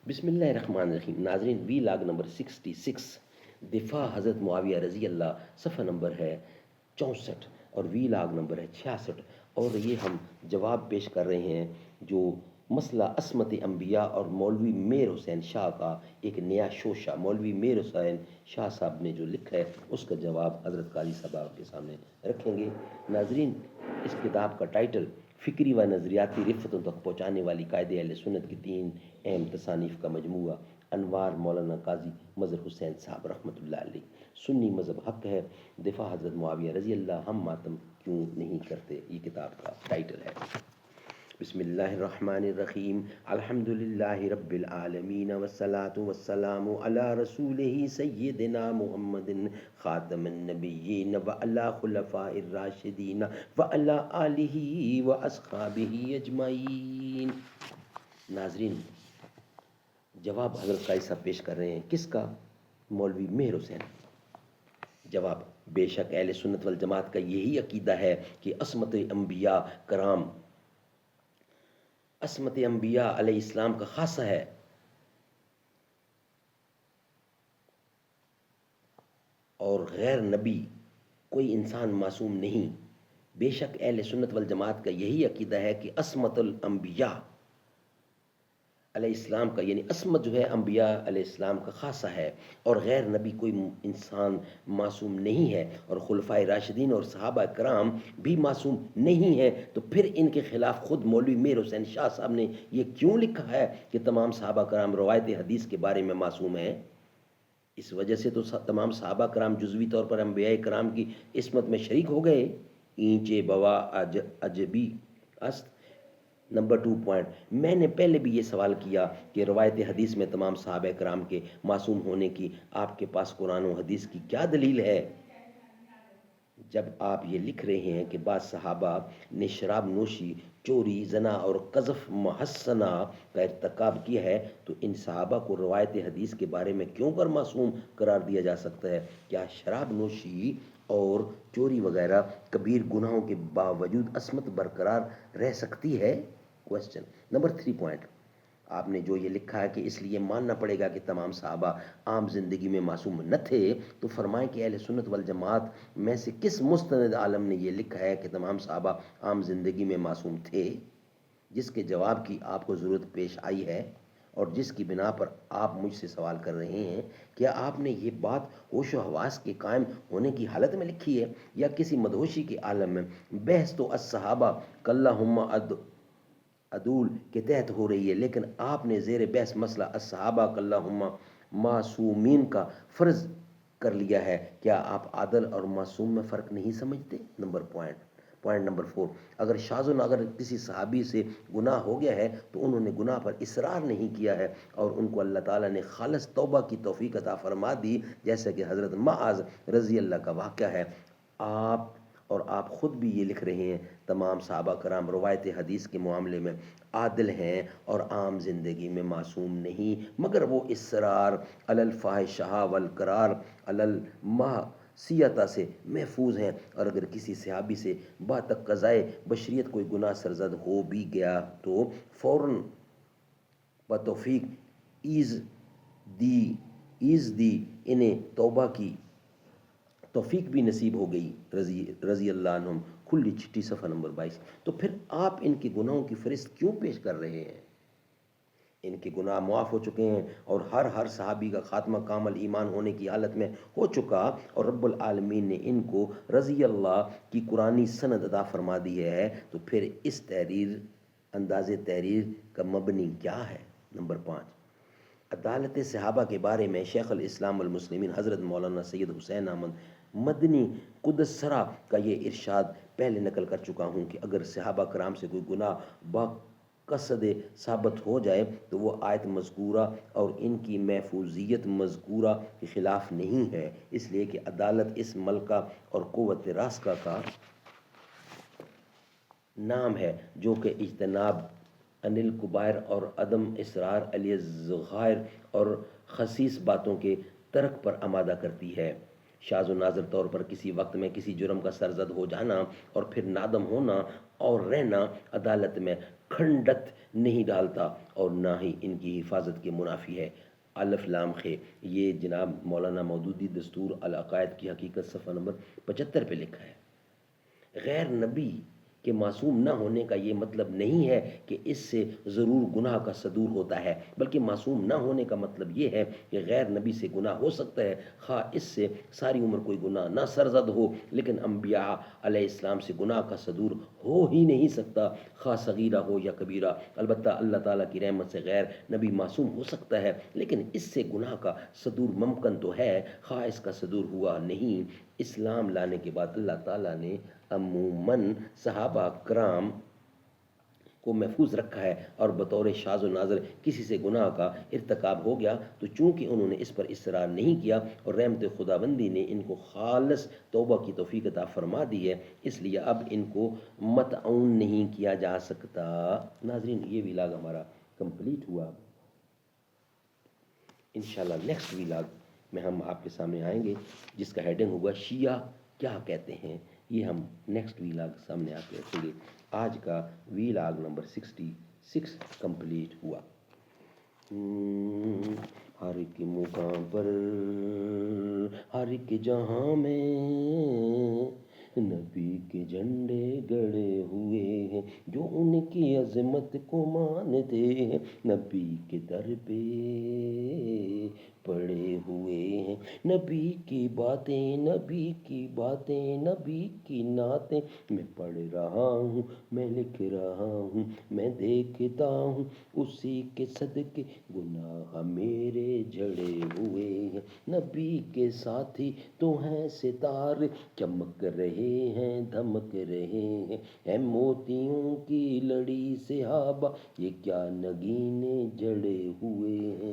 بسم اللہ الرحمن الرحیم. ناظرین، وی لاگ نمبر 66، دفاع حضرت معاویہ رضی اللہ، صفحہ نمبر ہے 64 اور وی لاگ نمبر ہے 66. اور یہ ہم جواب پیش کر رہے ہیں جو مسئلہ عصمت انبیاء اور مولوی میر حسین شاہ کا ایک نیا شوشہ مولوی میر حسین شاہ صاحب نے جو لکھا ہے اس کا جواب حضرت قاضی صاحب آپ کے سامنے رکھیں گے. ناظرین، اس کتاب کا ٹائٹل فکری و نظریاتی رفتوں تک پہنچانے والی قائد اہل سنت کی 3 اہم تصانیف کا مجموعہ، انوار مولانا قاضی مظہر حسین صاحب رحمۃ اللہ علیہ. سنی مذہب حق ہے، دفاع حضرت معاویہ رضی اللہ، ہم ماتم کیوں نہیں کرتے، یہ کتاب کا ٹائٹل ہے. بسم اللہ الرحمن الرحیم. الحمد للہ رب العالمین والصلاة والسلام علی رسولہ سیدنا محمد خاتم النبیین وعلی خلفاء الراشدین وعلی آلہ واصحابہ اجمعین. ناظرین، جواب حضرت قاضی صاحب پیش کر رہے ہیں کس کا؟ مولوی مہر حسین. جواب: بے شک اہل سنت والجماعت کا یہی عقیدہ ہے کہ عصمت انبیاء کرام عصمت انبیاء علیہ السلام کا خاصہ ہے اور غیر نبی کوئی انسان معصوم نہیں. بے شک اہل سنت والجماعت کا یہی عقیدہ ہے کہ عصمت الانبیاء علیہ السلام کا، یعنی عصمت جو ہے انبیاء علیہ السلام کا خاصہ ہے اور غیر نبی کوئی انسان معصوم نہیں ہے، اور خلفائے راشدین اور صحابہ کرام بھی معصوم نہیں ہیں. تو پھر ان کے خلاف خود مولوی میر حسین شاہ صاحب نے یہ کیوں لکھا ہے کہ تمام صحابہ کرام روایت حدیث کے بارے میں معصوم ہیں؟ اس وجہ سے تو تمام صحابہ کرام جزوی طور پر انبیاء کرام کی عصمت میں شریک ہو گئے. اینچے بوا عجبی است. نمبر 2 پوائنٹ، میں نے پہلے بھی یہ سوال کیا کہ روایت حدیث میں تمام صحابہ کرام کے معصوم ہونے کی آپ کے پاس قرآن و حدیث کی کیا دلیل ہے؟ جب آپ یہ لکھ رہے ہیں کہ بعض صحابہ نے شراب نوشی، چوری، زنا اور قذف محصنہ کا ارتکاب کیا ہے، تو ان صحابہ کو روایت حدیث کے بارے میں کیوں کر معصوم قرار دیا جا سکتا ہے؟ کیا شراب نوشی اور چوری وغیرہ کبیر گناہوں کے باوجود عصمت برقرار رہ سکتی ہے؟ کوشچن. نمبر 3 پوائنٹ، آپ نے جو یہ لکھا ہے کہ اس لیے ماننا پڑے گا کہ تمام صحابہ عام زندگی میں معصوم نہ تھے، تو فرمائیں کہ اہل سنت والجماعت میں سے کس مستند عالم نے یہ لکھا ہے کہ تمام صحابہ عام زندگی میں معصوم تھے؟ جس کے جواب کی آپ کو ضرورت پیش آئی ہے اور جس کی بنا پر آپ مجھ سے سوال کر رہے ہیں. کیا آپ نے یہ بات ہوش و حواس کے قائم ہونے کی حالت میں لکھی ہے یا کسی مدہوشی کے عالم میں؟ بحث تو الصحابہ کلہم عدول کے تحت ہو رہی ہے، لیکن آپ نے زیر بحث مسئلہ الصحابہ کلہم معصومین کا فرض کر لیا ہے. کیا آپ عادل اور معصوم میں فرق نہیں سمجھتے؟ پوائنٹ نمبر 4، اگر کسی صحابی سے گناہ ہو گیا ہے تو انہوں نے گناہ پر اصرار نہیں کیا ہے اور ان کو اللہ تعالیٰ نے خالص توبہ کی توفیق عطا فرما دی، جیسا کہ حضرت معاذ رضی اللہ کا واقعہ ہے. آپ خود بھی یہ لکھ رہے ہیں تمام صحابہ کرام روایت حدیث کے معاملے میں عادل ہیں اور عام زندگی میں معصوم نہیں، مگر وہ اصرار علی الفاحشہ والقرار علی المعصیہ سے محفوظ ہیں. اور اگر کسی صحابی سے بتقاضائے بشریت کوئی گناہ سرزد ہو بھی گیا تو فوراً بتوفیق ایز دی انہیں توبہ کی توفیق بھی نصیب ہو گئی رضی اللہ عنہم. کھلی چٹھی صفحہ نمبر 22. تو پھر آپ ان کے گناہوں کی فہرست کیوں پیش کر رہے ہیں؟ ان کے گناہ معاف ہو چکے ہیں اور ہر صحابی کا خاتمہ کامل ایمان ہونے کی حالت میں ہو چکا، اور رب العالمین نے ان کو رضی اللہ کی قرآنی سند عطا فرما دی ہے. تو پھر اس انداز تحریر کا مبنی کیا ہے؟ نمبر 5، عدالت صحابہ کے بارے میں شیخ الاسلام والمسلمین حضرت مولانا سید حسین احمد مدنی قدس سرا کا یہ ارشاد پہلے نقل کر چکا ہوں کہ اگر صحابہ کرام سے کوئی گناہ باقصد ثابت ہو جائے تو وہ آیت مذکورہ اور ان کی محفوظیت مذکورہ کے خلاف نہیں ہے، اس لیے کہ عدالت اس ملکہ اور قوت راستہ کا نام ہے جو کہ اجتناب انل کبائر اور عدم اصرار علی الصغائر اور خسیس باتوں کے ترک پر آمادہ کرتی ہے. شاذ و نادر طور پر کسی وقت میں کسی جرم کا سرزد ہو جانا اور پھر نادم ہونا اور رہنا عدالت میں کھنڈت نہیں ڈالتا اور نہ ہی ان کی حفاظت کے منافی ہے۔ الف لام خ، یہ جناب مولانا مودودی دستور العقائد کی حقیقت صفحہ نمبر 75 پہ لکھا ہے۔ غیر نبی کے معصوم نہ ہونے کا یہ مطلب نہیں ہے کہ اس سے ضرور گناہ کا صدور ہوتا ہے، بلکہ معصوم نہ ہونے کا مطلب یہ ہے کہ غیر نبی سے گناہ ہو سکتا ہے، خواہ اس سے ساری عمر کوئی گناہ نہ سرزد ہو، لیکن انبیاء علیہ السلام سے گناہ کا صدور ہو ہی نہیں سکتا، خواہ صغیرہ ہو یا کبیرہ۔ البتہ اللہ تعالیٰ کی رحمت سے غیر نبی معصوم ہو سکتا ہے، لیکن اس سے گناہ کا صدور ممکن تو ہے، خواہ اس کا صدور ہوا نہیں۔ اسلام لانے کے بعد اللہ تعالیٰ نے عموماً صحابہ کرام کو محفوظ رکھا ہے، اور بطور شاذ و نادر کسی سے گناہ کا ارتکاب ہو گیا تو چونکہ انہوں نے اس پر اصرار نہیں کیا اور رحمت خداوندی نے ان کو خالص توبہ کی توفیق عطا فرما دی ہے، اس لیے اب ان کو مطعون نہیں کیا جا سکتا۔ ناظرین، یہ ویلاگ ہمارا کمپلیٹ ہوا۔ انشاءاللہ نیکسٹ ویلاگ میں ہم آپ کے سامنے آئیں گے، جس کا ہیڈنگ ہوگا شیعہ کیا کہتے ہیں۔ یہ ہم نیکسٹ ویلاگ سامنے آپ کے رکھیں گے۔ آج کا ویلاگ نمبر 66 کمپلیٹ ہوا۔ ہر ایک مقام پر، ہر ایک جہاں میں نبی کے جھنڈے گڑے ہوئے ہیں، جو ان کی عظمت کو مانتے ہیں، نبی کے در پہ پڑے ہوئے ہیں۔ نبی کی باتیں، نبی کی باتیں، نبی کی نعتیں میں پڑھ رہا ہوں، میں لکھ رہا ہوں، میں دیکھتا ہوں، اسی کے صدقے گناہ میرے جھڑے ہوئے ہیں۔ نبی کے ساتھی تو ہیں ستارے، چمک رہے ہیں، دھمک رہے ہیں، اے موتیوں کی لڑی صحابہ، یہ کیا نگینے جڑے ہوئے ہیں۔